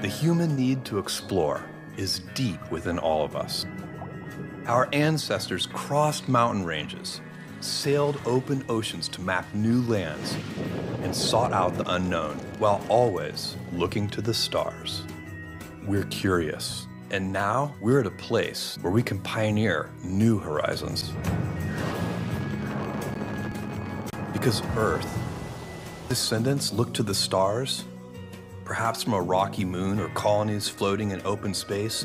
The human need to explore is deep within all of us. Our ancestors crossed mountain ranges, sailed open oceans to map new lands, and sought out the unknown while always looking to the stars. We're curious, and now we're at a place where we can pioneer new horizons. Because Earth, descendants look to the stars, perhaps from a rocky moon or colonies floating in open space,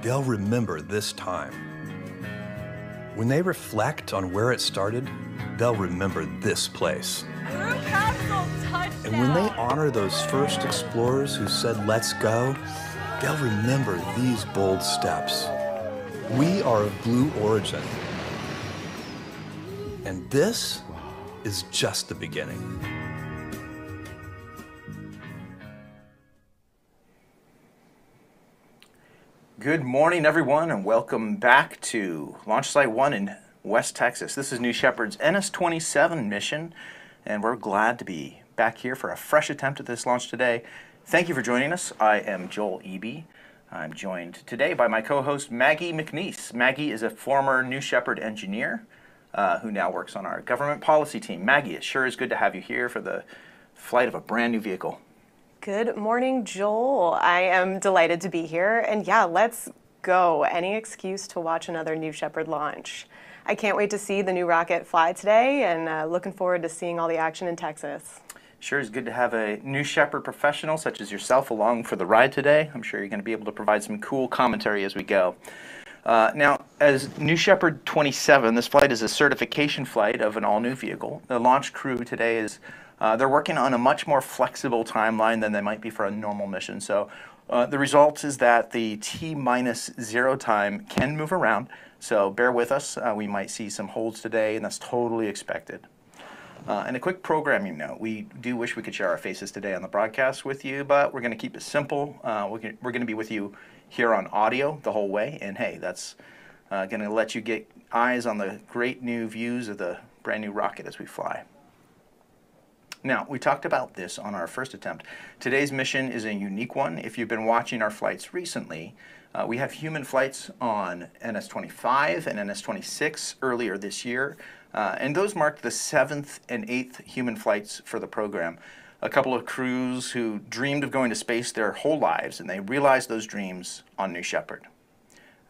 they'll remember this time. When they reflect on where it started, they'll remember this place. Crew capsule touchdown! And when they honor those first explorers who said, "Let's go," they'll remember these bold steps. We are of blue origin. And this is just the beginning. Good morning, everyone, and welcome back to Launch Site 1 in West Texas. This is New Shepard's NS-27 mission, and we're glad to be back here for a fresh attempt at this launch today. Thank you for joining us. I am Joel Eby. I'm joined today by my co-host Maggie McNeese. Maggie is a former New Shepard engineer who now works on our government policy team. Maggie, it sure is good to have you here for the flight of a brand new vehicle. Good morning, Joel. I am delighted to be here. And yeah, let's go. Any excuse to watch another New Shepard launch. I can't wait to see the new rocket fly today, and looking forward to seeing all the action in Texas. Sure is good to have a New Shepard professional such as yourself along for the ride today. I'm sure you're going to be able to provide some cool commentary as we go. Now, as New Shepard 27, this flight is a certification flight of an all-new vehicle. The launch crew today is they're working on a much more flexible timeline than they might be for a normal mission. So the result is that the T-0 time can move around. So bear with us. We might see some holds today, and that's totally expected. And a quick programming note. We do wish we could share our faces today on the broadcast with you, but we're going to keep it simple. We're going to be with you here on audio the whole way. And hey, that's going to let you get eyes on the great new views of the brand new rocket as we fly. Now, we talked about this on our first attempt. Today's mission is a unique one. If you've been watching our flights recently, we have human flights on NS-25 and NS-26 earlier this year, and those marked the 7th and 8th human flights for the program. A couple of crews who dreamed of going to space their whole lives, and they realized those dreams on New Shepard.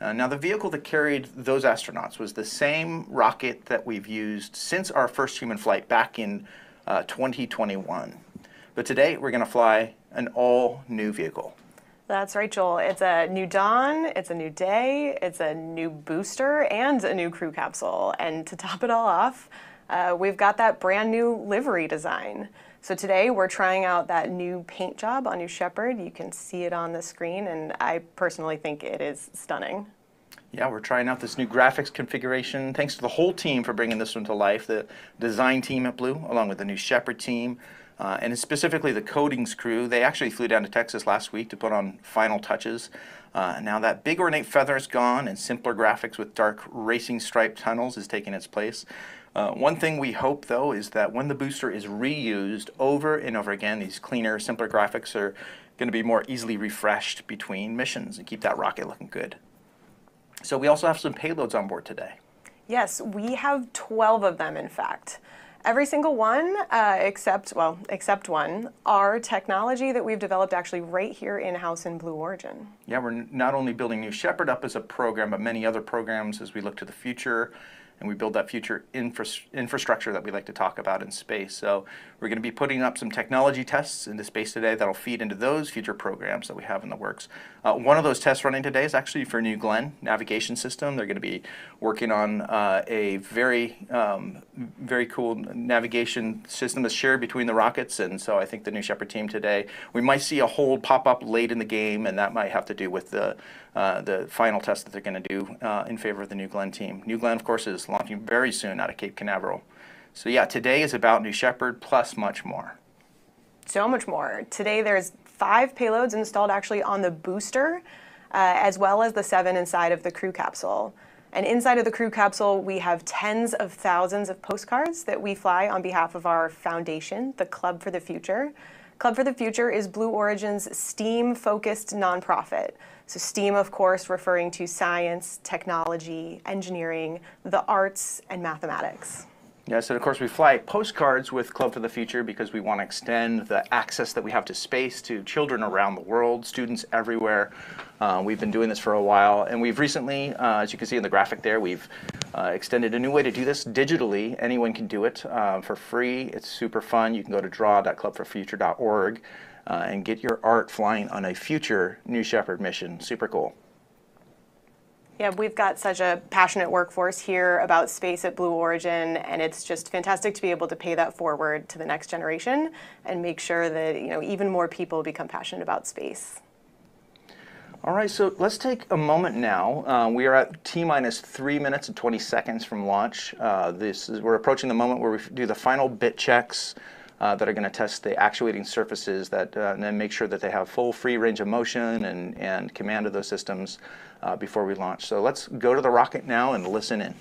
Now, the vehicle that carried those astronauts was the same rocket that we've used since our first human flight back in 2021. But today we're going to fly an all-new vehicle. That's right, Joel. It's a new dawn, it's a new day, it's a new booster, and a new crew capsule. And to top it all off, we've got that brand new livery design. So today we're trying out that new paint job on New Shepard. You can see it on the screen, and I personally think it is stunning. Yeah, we're trying out this new graphics configuration. Thanks to the whole team for bringing this one to life. The design team at Blue, along with the New Shepard team, and specifically the coatings crew. They actually flew down to Texas last week to put on final touches. Now that big ornate feather is gone, and simpler graphics with dark racing striped tunnels is taking its place. One thing we hope, though, is that when the booster is reused over and over again, these cleaner, simpler graphics are going to be more easily refreshed between missions and keep that rocket looking good. So we also have some payloads on board today. Yes, we have 12 of them, in fact. Every single one, except one, are technology that we've developed actually right here in-house in Blue Origin. Yeah, we're not only building New Shepard up as a program, but many other programs as we look to the future, and we build that future infrastructure that we like to talk about in space. So we're going to be putting up some technology tests into space today that'll feed into those future programs that we have in the works. One of those tests running today is actually for New Glenn navigation system. They're going to be working on a very cool navigation system that's shared between the rockets, and so I think the New Shepard team today, we might see a hold pop up late in the game, and that might have to do with the final test that they're going to do in favor of the New Glenn team. New Glenn, of course, is launching very soon out of Cape Canaveral. So yeah, today is about New Shepard plus much more. So much more. Today there's 5 payloads installed actually on the booster, as well as the 7 inside of the crew capsule. And inside of the crew capsule, we have tens of thousands of postcards that we fly on behalf of our foundation, the Club for the Future. Club for the Future is Blue Origin's STEAM-focused nonprofit. So STEAM, of course, referring to science, technology, engineering, the arts, and mathematics. Yes, and of course we fly postcards with Club for the Future because we want to extend the access that we have to space to children around the world, students everywhere. We've been doing this for a while, and we've recently, as you can see in the graphic there, we've extended a new way to do this digitally. Anyone can do it for free. It's super fun. You can go to draw.clubforfuture.org and get your art flying on a future New Shepard mission. Super cool. Yeah, we've got such a passionate workforce here about space at Blue Origin, and it's just fantastic to be able to pay that forward to the next generation and make sure that even more people become passionate about space. All right, so let's take a moment now. We are at T-minus 3 minutes and 20 seconds from launch. We're approaching the moment where we do the final bit checks that are going to test the actuating surfaces and then make sure that they have full free range of motion and command of those systems before we launch. So let's go to the rocket now and listen in.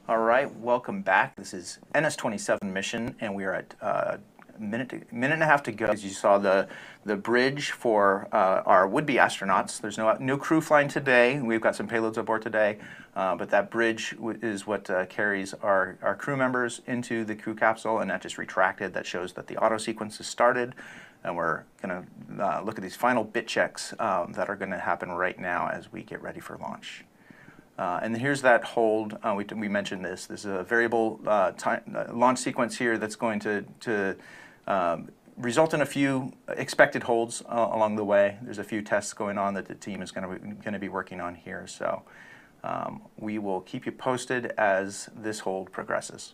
All right, welcome back. This is NS-27 mission, and we are at a minute and a half to go. As you saw, the bridge for our would-be astronauts. There's no crew flying today. We've got some payloads aboard today, but that bridge is what carries our crew members into the crew capsule, and that just retracted. That shows that the auto sequence has started, and we're going to look at these final bit checks that are going to happen right now as we get ready for launch. And here's that hold. We mentioned this. This is a variable launch sequence here that's going to result in a few expected holds along the way. There's a few tests going on that the team is going to be working on here. So we will keep you posted as this hold progresses.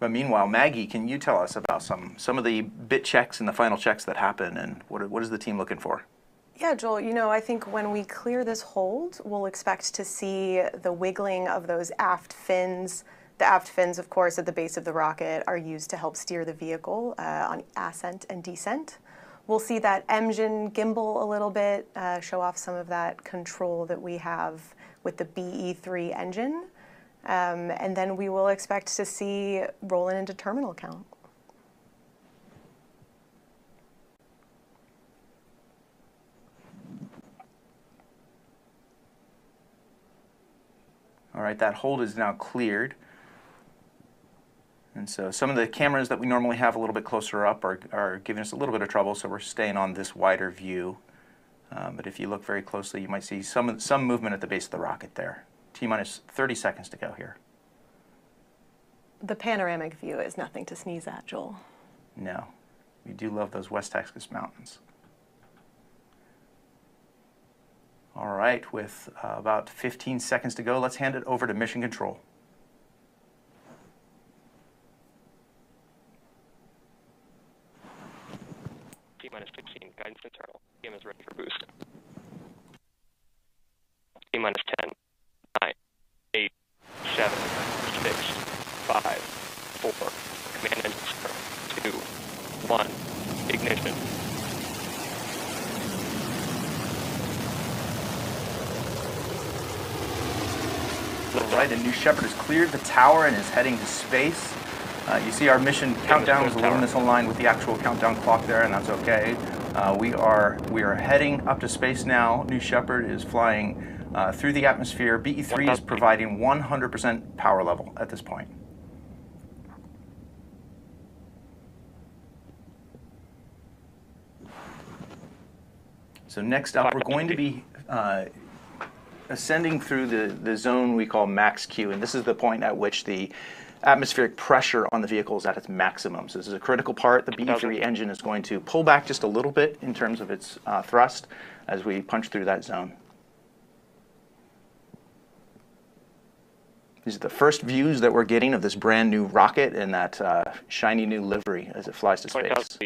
But meanwhile, Maggie, can you tell us about some of the bit checks and the final checks that happen, and what is the team looking for? Yeah, Joel, I think when we clear this hold, we'll expect to see the wiggling of those aft fins. The aft fins, of course, at the base of the rocket are used to help steer the vehicle on ascent and descent. We'll see that engine gimbal a little bit, show off some of that control that we have with the BE3 engine. And then we will expect to see rolling into terminal count. All right, that hold is now cleared. And so some of the cameras that we normally have a little bit closer up are giving us a little bit of trouble, so we're staying on this wider view. But if you look very closely, you might see some movement at the base of the rocket there. T-minus 30 seconds to go here. The panoramic view is nothing to sneeze at, Joel. No, we do love those West Texas mountains. All right, with about 15 seconds to go, let's hand it over to Mission Control. T-minus 16, guidance internal. TM is ready for boost. T-minus 10, 9, 8, 7, 6, 5, 4, command engine start, 2, 1. Ignition. All right, and New Shepard has cleared the tower and is heading to space. You see our mission countdown is a little misaligned with the actual countdown clock there, and that's okay. We are heading up to space now. New Shepard is flying through the atmosphere. BE-3 is providing 100% power level at this point. So next up, we're going to be ascending through the zone we call max Q, and this is the point at which the atmospheric pressure on the vehicle is at its maximum. So this is a critical part. The BE-3 engine is going to pull back just a little bit in terms of its thrust as we punch through that zone. These are the first views that we're getting of this brand new rocket and that shiny new livery as it flies to space.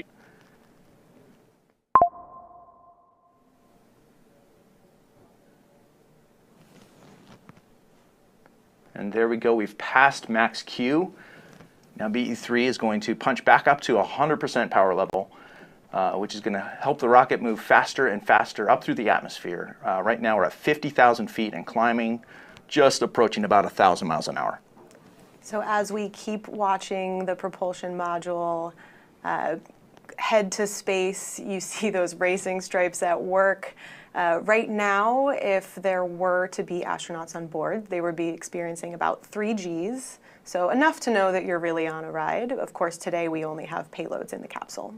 And there we go, we've passed max Q. Now BE-3 is going to punch back up to 100% power level, which is going to help the rocket move faster and faster up through the atmosphere. Right now we're at 50,000 feet and climbing, just approaching about 1,000 miles an hour. So as we keep watching the propulsion module head to space, you see those racing stripes at work. Right now, if there were to be astronauts on board, they would be experiencing about 3 Gs, so enough to know that you're really on a ride. Of course, today we only have payloads in the capsule.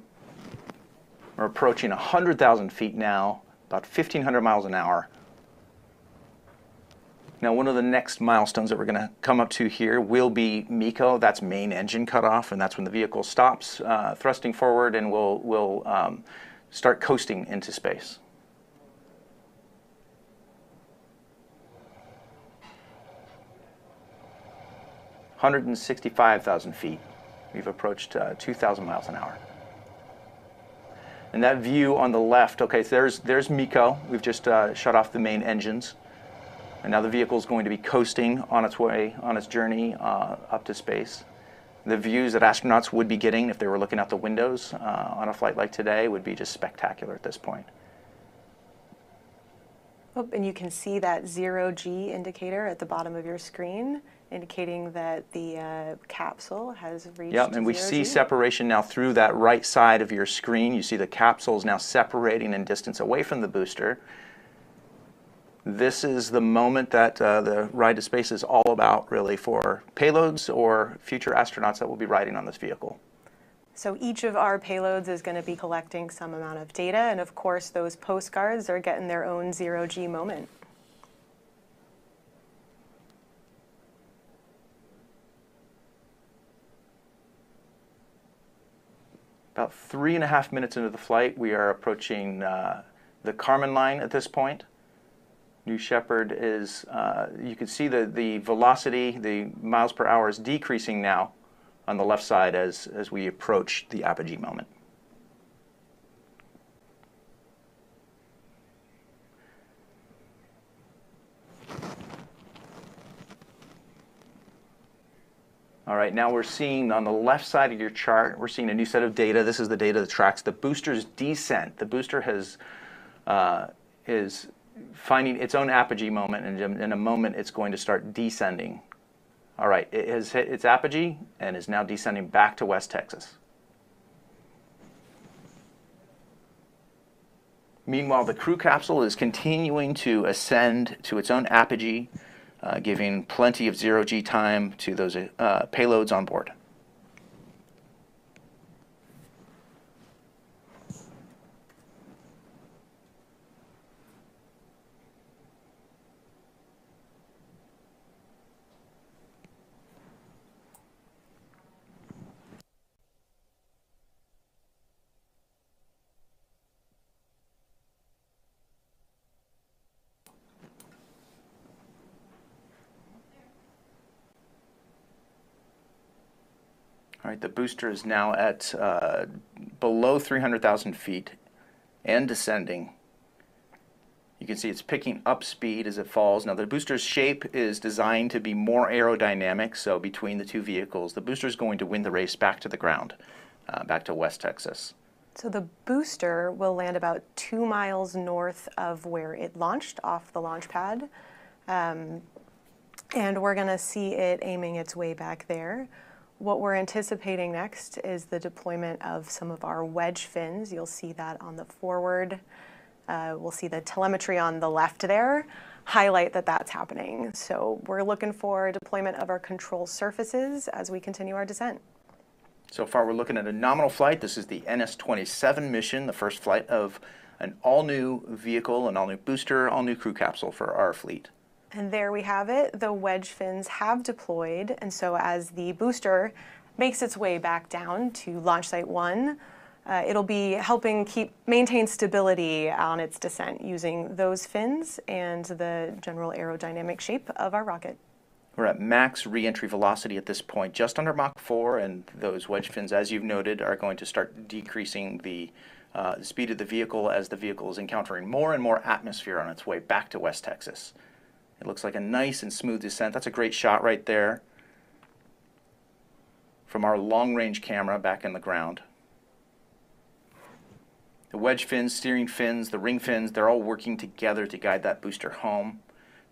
We're approaching 100,000 feet now, about 1,500 miles an hour. Now, one of the next milestones that we're going to come up to here will be MECO. That's main engine cutoff, and that's when the vehicle stops thrusting forward and will start coasting into space. 165,000 feet. We've approached 2,000 miles an hour. And that view on the left, okay, so there's MECO. We've just shut off the main engines. And now the vehicle is going to be coasting on its way, on its journey up to space. The views that astronauts would be getting if they were looking out the windows on a flight like today would be just spectacular at this point. Oh, and you can see that 0G indicator at the bottom of your screen, indicating that the capsule has reached 0G. And we see separation now through that right side of your screen. You see the capsule is now separating in distance away from the booster. This is the moment that the ride to space is all about, really, for payloads or future astronauts that will be riding on this vehicle. So each of our payloads is going to be collecting some amount of data, and of course those postcards are getting their own 0G moment. About 3.5 minutes into the flight, we are approaching the Kármán line at this point. New Shepard is, you can see the velocity, the miles per hour is decreasing now on the left side as we approach the apogee moment. All right, now we're seeing on the left side of your chart, we're seeing a new set of data. This is the data that tracks the booster's descent. The booster is finding its own apogee moment, and in a moment it's going to start descending. All right, it has hit its apogee and is now descending back to West Texas. Meanwhile, the crew capsule is continuing to ascend to its own apogee, giving plenty of 0G time to those payloads on board. All right, the booster is now at below 300,000 feet and descending. You can see it's picking up speed as it falls. Now the booster's shape is designed to be more aerodynamic, so between the two vehicles, the booster is going to win the race back to the ground. back to West Texas. So the booster will land about 2 miles north of where it launched off the launch pad. And we're going to see it aiming its way back there. What we're anticipating next is the deployment of some of our wedge fins. You'll see that on the forward. We'll see the telemetry on the left there highlight that that's happening. So we're looking for deployment of our control surfaces as we continue our descent. So far, we're looking at a nominal flight. This is the NS-27 mission, the first flight of an all-new vehicle, an all-new booster, all-new crew capsule for our fleet. And there we have it. The wedge fins have deployed, and so as the booster makes its way back down to launch site 1, it'll be helping maintain stability on its descent using those fins and the general aerodynamic shape of our rocket. We're at max re-entry velocity at this point, just under Mach 4, and those wedge fins, as you've noted, are going to start decreasing the speed of the vehicle as the vehicle is encountering more and more atmosphere on its way back to West Texas. It looks like a nice and smooth descent. That's a great shot right there from our long-range camera back in the ground. The wedge fins, steering fins, the ring fins, they're all working together to guide that booster home.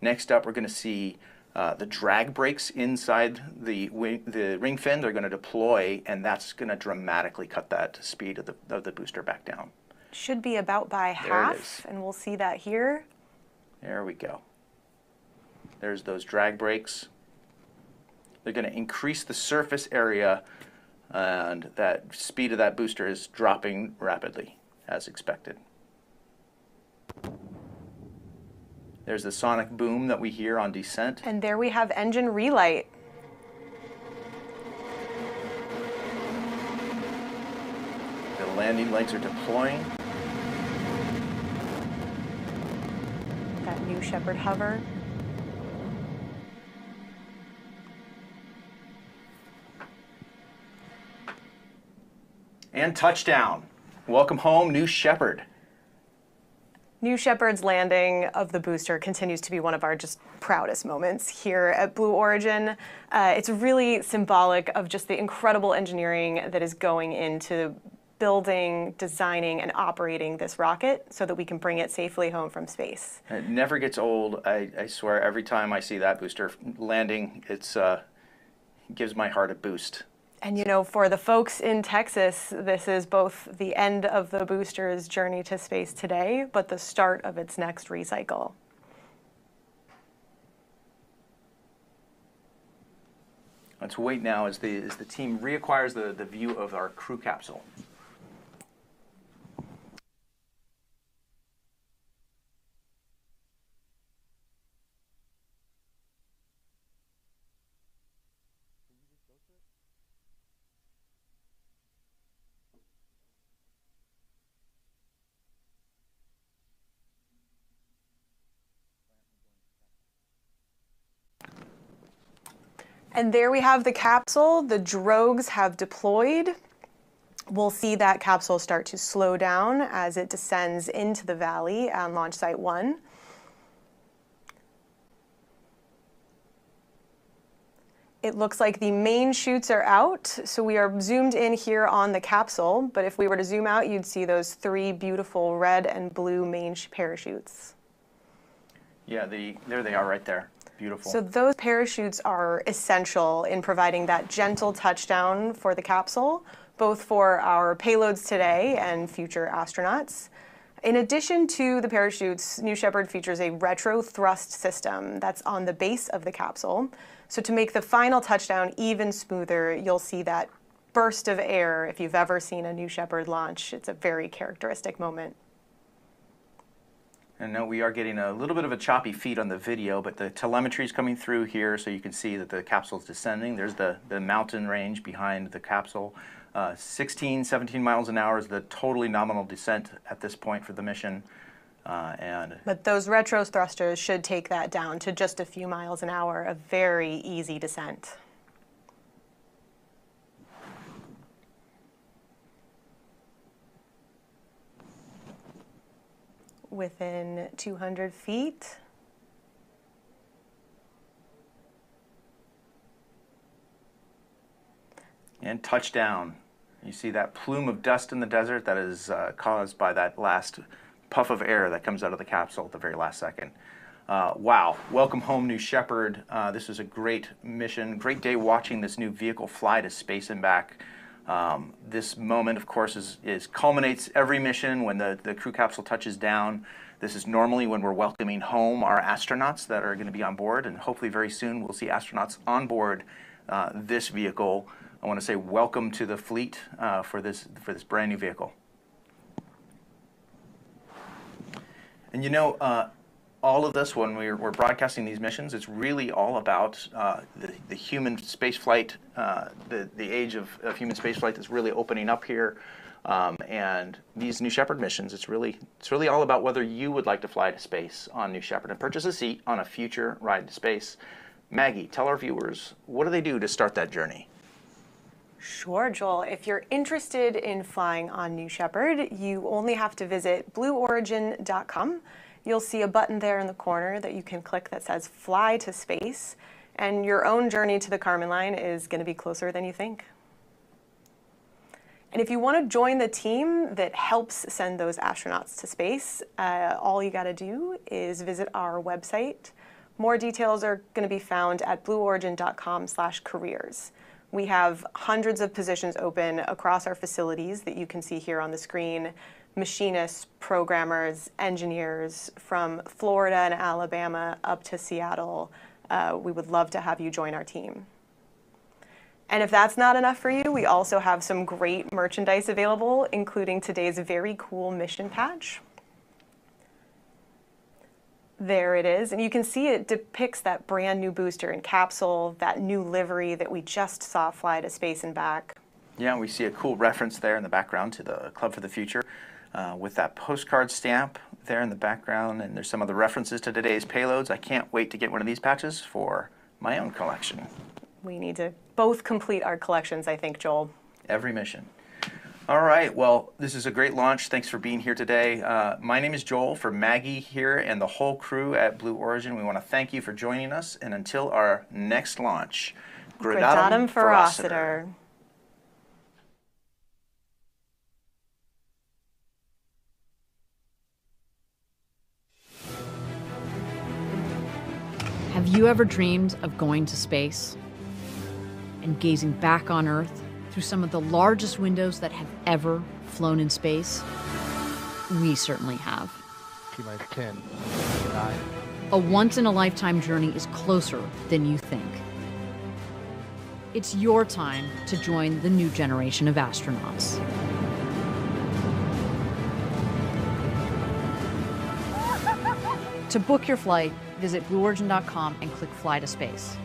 Next up, we're going to see the drag brakes inside the ring fin. They're going to deploy, and that's going to dramatically cut that speed of the booster back down. Should be about by half, and we'll see that here. There we go. There's those drag brakes. They're going to increase the surface area, and that speed of that booster is dropping rapidly, as expected. There's the sonic boom that we hear on descent. And there we have engine relight. The landing legs are deploying. That new Shepard hover. And touchdown. Welcome home, New Shepard. New Shepard's landing of the booster continues to be one of our just proudest moments here at Blue Origin. It's really symbolic of just the incredible engineering that is going into building, designing, and operating this rocket so that we can bring it safely home from space. It never gets old. I swear, every time I see that booster landing, it gives my heart a boost. And you know, for the folks in Texas, this is both the end of the booster's journey to space today, but the start of its next recycle. Let's wait now as the team reacquires the view of our crew capsule. And there we have the capsule. The drogues have deployed. We'll see that capsule start to slow down as it descends into the valley on launch site 1. It looks like the main chutes are out, so we are zoomed in here on the capsule, but if we were to zoom out, you'd see those 3 beautiful red and blue main parachutes. Yeah, there they are right there. Beautiful. So those parachutes are essential in providing that gentle touchdown for the capsule, both for our payloads today and future astronauts. In addition to the parachutes, New Shepard features a retro thrust system that's on the base of the capsule. So to make the final touchdown even smoother, you'll see that burst of air. If you've ever seen a New Shepard launch, it's a very characteristic moment. And now we are getting a little bit of a choppy feed on the video, but the telemetry is coming through here, so you can see that the capsule is descending. There's the mountain range behind the capsule. 16, 17 miles an hour is the totally nominal descent at this point for the mission. But those retro thrusters should take that down to just a few miles an hour, a very easy descent. Within 200 feet. And touchdown. You see that plume of dust in the desert that is caused by that last puff of air that comes out of the capsule at the very last second. Wow, welcome home, New Shepard. This is a great mission, great day watching this new vehicle fly to space and back. This moment, of course, culminates every mission when the crew capsule touches down. This is normally when we're welcoming home our astronauts that are going to be on board, and hopefully very soon we'll see astronauts on board this vehicle. I want to say welcome to the fleet for this brand new vehicle. And you know, all of this, when we're broadcasting these missions, it's really all about the human spaceflight, the age of human spaceflight that's really opening up here. And these New Shepard missions, it's really all about whether you would like to fly to space on New Shepard and purchase a seat on a future ride to space. Maggie, tell our viewers, what do they do to start that journey? Sure, Joel. If you're interested in flying on New Shepard, you only have to visit blueorigin.com. You'll see a button there in the corner that you can click that says Fly to Space, and your own journey to the Kármán line is going to be closer than you think. And if you want to join the team that helps send those astronauts to space, all you got to do is visit our website. More details are going to be found at blueorigin.com/careers. We have hundreds of positions open across our facilities that you can see here on the screen. Machinists, programmers, engineers from Florida and Alabama up to Seattle. We would love to have you join our team. And if that's not enough for you, we also have some great merchandise available, including today's very cool mission patch. There it is, and you can see it depicts that brand new booster and capsule, that new livery that we just saw fly to space and back. Yeah, we see a cool reference there in the background to the Club for the Future with that postcard stamp there in the background, and there's some other references to today's payloads. I can't wait to get one of these patches for my own collection. We need to both complete our collections, I think, Joel. Every mission. All right, well, this is a great launch. Thanks for being here today. My name is Joel. For Maggie here and the whole crew at Blue Origin, we want to thank you for joining us. And until our next launch, Gradatum ferociter. Have you ever dreamed of going to space and gazing back on Earth through some of the largest windows that have ever flown in space? We certainly have. T-minus 10, 9. A once-in-a-lifetime journey is closer than you think. It's your time to join the new generation of astronauts. To book your flight, visit blueorigin.com and click Fly to Space.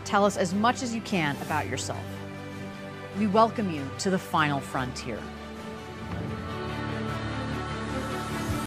Tell us as much as you can about yourself. We welcome you to the final frontier.